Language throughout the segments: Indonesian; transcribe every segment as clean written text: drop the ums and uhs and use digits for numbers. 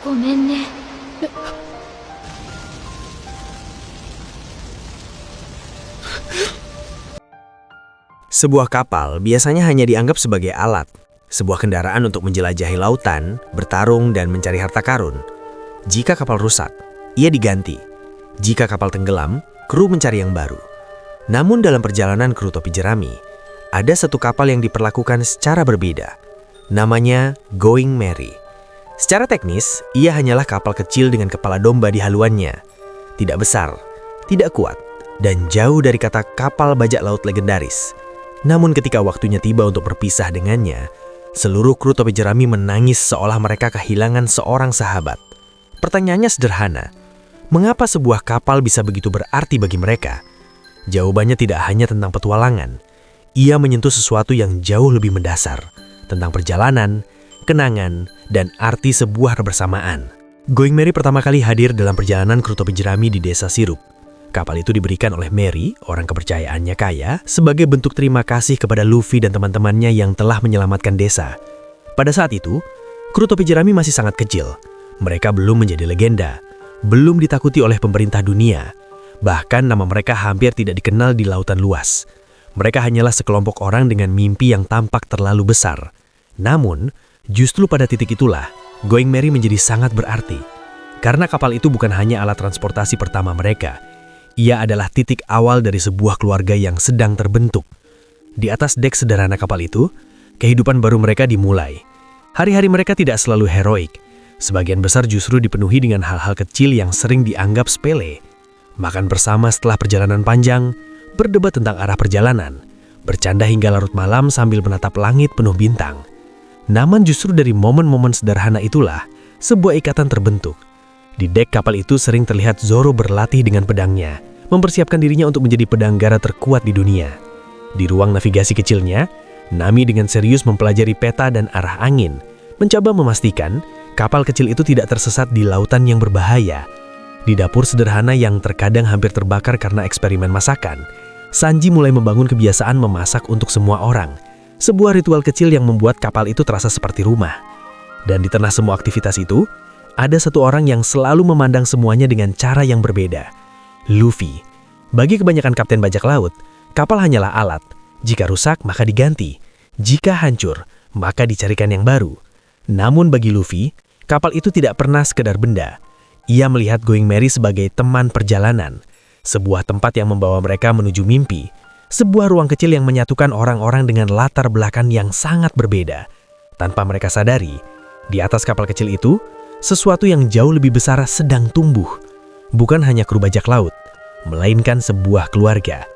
ごめんね。Sebuah kapal biasanya hanya dianggap sebagai alat, sebuah kendaraan untuk menjelajahi lautan, bertarung, dan mencari harta karun. Jika kapal rusak, ia diganti. Jika kapal tenggelam, kru mencari yang baru. Namun dalam perjalanan kru topi jerami, ada satu kapal yang diperlakukan secara berbeda. Namanya Going Merry. Secara teknis, ia hanyalah kapal kecil dengan kepala domba di haluannya. Tidak besar, tidak kuat, dan jauh dari kata kapal bajak laut legendaris. Namun ketika waktunya tiba untuk berpisah dengannya, seluruh kru topi jerami menangis seolah mereka kehilangan seorang sahabat. Pertanyaannya sederhana, mengapa sebuah kapal bisa begitu berarti bagi mereka? Jawabannya tidak hanya tentang petualangan. Ia menyentuh sesuatu yang jauh lebih mendasar, tentang perjalanan, kenangan, dan arti sebuah kebersamaan. Going Merry pertama kali hadir dalam perjalanan kru topi jerami di desa Sirup. Kapal itu diberikan oleh Merry, orang kepercayaannya kaya, sebagai bentuk terima kasih kepada Luffy dan teman-temannya yang telah menyelamatkan desa. Pada saat itu, kru topi jerami masih sangat kecil. Mereka belum menjadi legenda, belum ditakuti oleh pemerintah dunia. Bahkan nama mereka hampir tidak dikenal di lautan luas. Mereka hanyalah sekelompok orang dengan mimpi yang tampak terlalu besar. Namun, justru pada titik itulah, Going Merry menjadi sangat berarti. Karena kapal itu bukan hanya alat transportasi pertama mereka, ia adalah titik awal dari sebuah keluarga yang sedang terbentuk. Di atas dek sederhana kapal itu, kehidupan baru mereka dimulai. Hari-hari mereka tidak selalu heroik. Sebagian besar justru dipenuhi dengan hal-hal kecil yang sering dianggap sepele. Makan bersama setelah perjalanan panjang, berdebat tentang arah perjalanan, bercanda hingga larut malam sambil menatap langit penuh bintang. Namun justru dari momen-momen sederhana itulah, sebuah ikatan terbentuk. Di dek kapal itu sering terlihat Zoro berlatih dengan pedangnya, mempersiapkan dirinya untuk menjadi pedanggara terkuat di dunia. Di ruang navigasi kecilnya, Nami dengan serius mempelajari peta dan arah angin, mencoba memastikan kapal kecil itu tidak tersesat di lautan yang berbahaya. Di dapur sederhana yang terkadang hampir terbakar karena eksperimen masakan, Sanji mulai membangun kebiasaan memasak untuk semua orang, sebuah ritual kecil yang membuat kapal itu terasa seperti rumah. Dan di tengah semua aktivitas itu, ada satu orang yang selalu memandang semuanya dengan cara yang berbeda. Luffy. Bagi kebanyakan kapten bajak laut, kapal hanyalah alat. Jika rusak, maka diganti. Jika hancur, maka dicarikan yang baru. Namun bagi Luffy, kapal itu tidak pernah sekedar benda. Ia melihat Going Merry sebagai teman perjalanan. Sebuah tempat yang membawa mereka menuju mimpi. Sebuah ruang kecil yang menyatukan orang-orang dengan latar belakang yang sangat berbeda. Tanpa mereka sadari, di atas kapal kecil itu, sesuatu yang jauh lebih besar sedang tumbuh. Bukan hanya kru bajak laut, melainkan sebuah keluarga.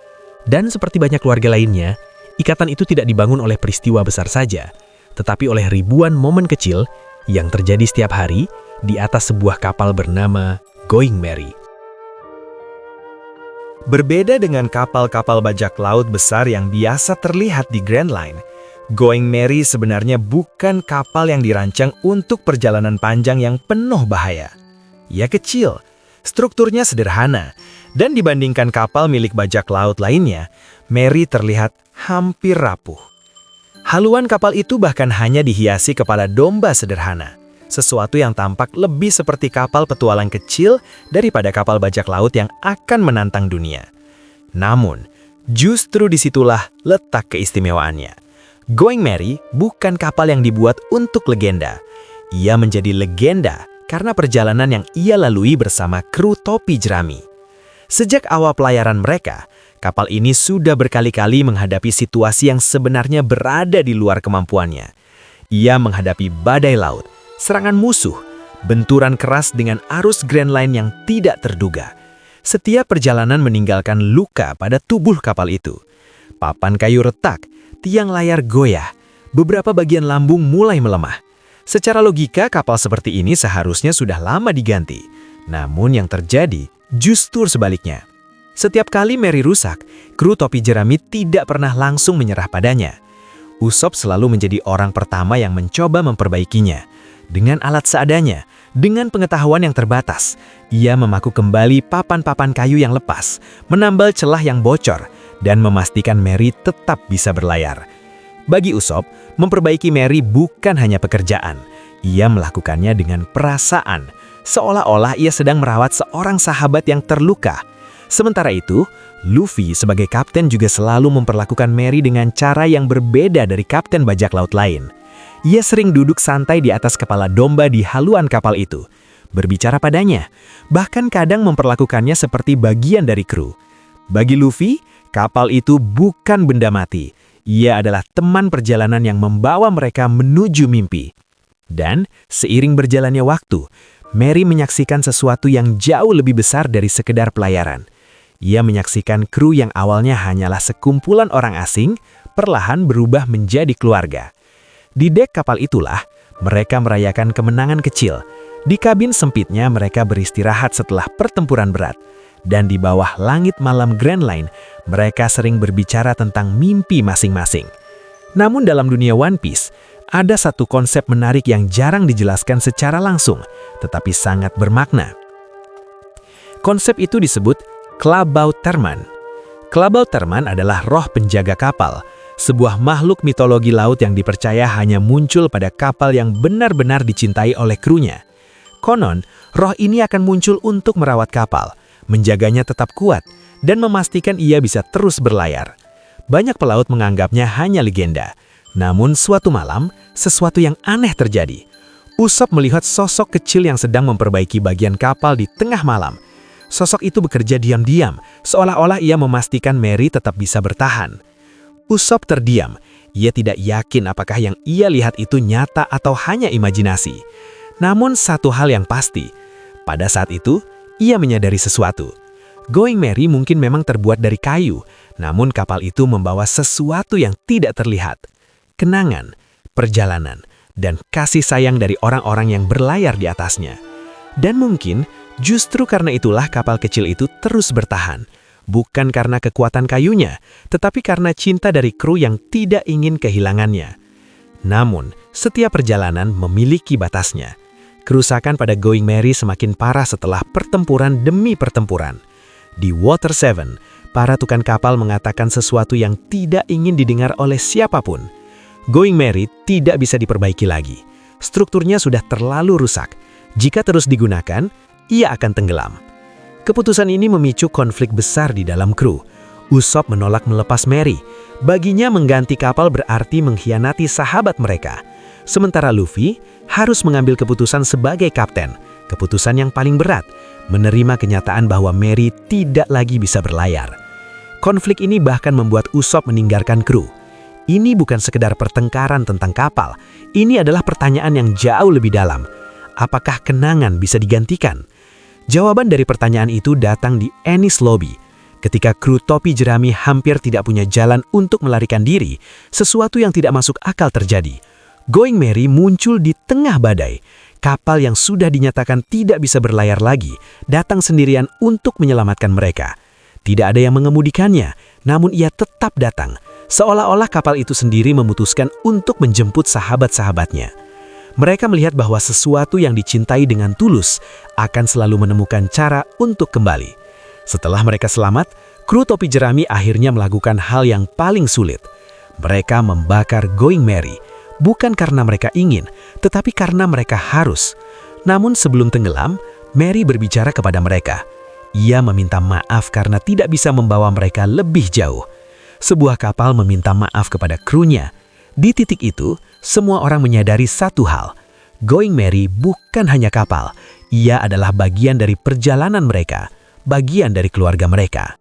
Dan seperti banyak keluarga lainnya, ikatan itu tidak dibangun oleh peristiwa besar saja, tetapi oleh ribuan momen kecil yang terjadi setiap hari di atas sebuah kapal bernama Going Merry. Berbeda dengan kapal-kapal bajak laut besar yang biasa terlihat di Grand Line, Going Merry sebenarnya bukan kapal yang dirancang untuk perjalanan panjang yang penuh bahaya. Ia kecil, strukturnya sederhana, dan dibandingkan kapal milik bajak laut lainnya, Merry terlihat hampir rapuh. Haluan kapal itu bahkan hanya dihiasi kepala domba sederhana, sesuatu yang tampak lebih seperti kapal petualang kecil daripada kapal bajak laut yang akan menantang dunia. Namun, justru disitulah letak keistimewaannya. Going Merry bukan kapal yang dibuat untuk legenda. Ia menjadi legenda karena perjalanan yang ia lalui bersama kru topi jerami. Sejak awal pelayaran mereka, kapal ini sudah berkali-kali menghadapi situasi yang sebenarnya berada di luar kemampuannya. Ia menghadapi badai laut, serangan musuh, benturan keras dengan arus Grand Line yang tidak terduga. Setiap perjalanan meninggalkan luka pada tubuh kapal itu. Papan kayu retak, tiang layar goyah, beberapa bagian lambung mulai melemah. Secara logika, kapal seperti ini seharusnya sudah lama diganti. Namun yang terjadi justru sebaliknya. Setiap kali Merry rusak, kru topi jerami tidak pernah langsung menyerah padanya. Usopp selalu menjadi orang pertama yang mencoba memperbaikinya. Dengan alat seadanya, dengan pengetahuan yang terbatas, ia memaku kembali papan-papan kayu yang lepas, menambal celah yang bocor, dan memastikan Merry tetap bisa berlayar. Bagi Usopp, memperbaiki Merry bukan hanya pekerjaan. Ia melakukannya dengan perasaan, seolah-olah ia sedang merawat seorang sahabat yang terluka. Sementara itu, Luffy sebagai kapten juga selalu memperlakukan Merry dengan cara yang berbeda dari kapten bajak laut lain. Ia sering duduk santai di atas kepala domba di haluan kapal itu, berbicara padanya, bahkan kadang memperlakukannya seperti bagian dari kru. Bagi Luffy, kapal itu bukan benda mati. Ia adalah teman perjalanan yang membawa mereka menuju mimpi. Dan, seiring berjalannya waktu, Merry menyaksikan sesuatu yang jauh lebih besar dari sekedar pelayaran. Ia menyaksikan kru yang awalnya hanyalah sekumpulan orang asing, perlahan berubah menjadi keluarga. Di dek kapal itulah, mereka merayakan kemenangan kecil. Di kabin sempitnya mereka beristirahat setelah pertempuran berat. Dan di bawah langit malam Grand Line, mereka sering berbicara tentang mimpi masing-masing. Namun dalam dunia One Piece, ada satu konsep menarik yang jarang dijelaskan secara langsung, tetapi sangat bermakna. Konsep itu disebut Klabauterman. Klabauterman adalah roh penjaga kapal, sebuah makhluk mitologi laut yang dipercaya hanya muncul pada kapal yang benar-benar dicintai oleh krunya. Konon, roh ini akan muncul untuk merawat kapal, menjaganya tetap kuat, dan memastikan ia bisa terus berlayar. Banyak pelaut menganggapnya hanya legenda. Namun suatu malam, sesuatu yang aneh terjadi. Usopp melihat sosok kecil yang sedang memperbaiki bagian kapal di tengah malam. Sosok itu bekerja diam-diam, seolah-olah ia memastikan Merry tetap bisa bertahan. Usopp terdiam. Ia tidak yakin apakah yang ia lihat itu nyata atau hanya imajinasi. Namun satu hal yang pasti, pada saat itu, ia menyadari sesuatu. Going Merry mungkin memang terbuat dari kayu, namun kapal itu membawa sesuatu yang tidak terlihat. Kenangan, perjalanan, dan kasih sayang dari orang-orang yang berlayar di atasnya. Dan mungkin, justru karena itulah kapal kecil itu terus bertahan. Bukan karena kekuatan kayunya, tetapi karena cinta dari kru yang tidak ingin kehilangannya. Namun, setiap perjalanan memiliki batasnya. Kerusakan pada Going Merry semakin parah setelah pertempuran demi pertempuran. Di Water 7, para tukang kapal mengatakan sesuatu yang tidak ingin didengar oleh siapapun. Going Merry tidak bisa diperbaiki lagi. Strukturnya sudah terlalu rusak. Jika terus digunakan, ia akan tenggelam. Keputusan ini memicu konflik besar di dalam kru. Usopp menolak melepas Merry. Baginya mengganti kapal berarti mengkhianati sahabat mereka. Sementara Luffy harus mengambil keputusan sebagai kapten. Keputusan yang paling berat, menerima kenyataan bahwa Merry tidak lagi bisa berlayar. Konflik ini bahkan membuat Usopp meninggalkan kru. Ini bukan sekedar pertengkaran tentang kapal. Ini adalah pertanyaan yang jauh lebih dalam. Apakah kenangan bisa digantikan? Jawaban dari pertanyaan itu datang di Enies Lobby. Ketika kru topi jerami hampir tidak punya jalan untuk melarikan diri, sesuatu yang tidak masuk akal terjadi. Going Merry muncul di tengah badai. Kapal yang sudah dinyatakan tidak bisa berlayar lagi, datang sendirian untuk menyelamatkan mereka. Tidak ada yang mengemudikannya, namun ia tetap datang. Seolah-olah kapal itu sendiri memutuskan untuk menjemput sahabat-sahabatnya. Mereka melihat bahwa sesuatu yang dicintai dengan tulus akan selalu menemukan cara untuk kembali. Setelah mereka selamat, kru topi jerami akhirnya melakukan hal yang paling sulit. Mereka membakar Going Merry, bukan karena mereka ingin, tetapi karena mereka harus. Namun sebelum tenggelam, Merry berbicara kepada mereka. Ia meminta maaf karena tidak bisa membawa mereka lebih jauh. Sebuah kapal meminta maaf kepada krunya. Di titik itu, semua orang menyadari satu hal. Going Merry bukan hanya kapal. Ia adalah bagian dari perjalanan mereka, bagian dari keluarga mereka.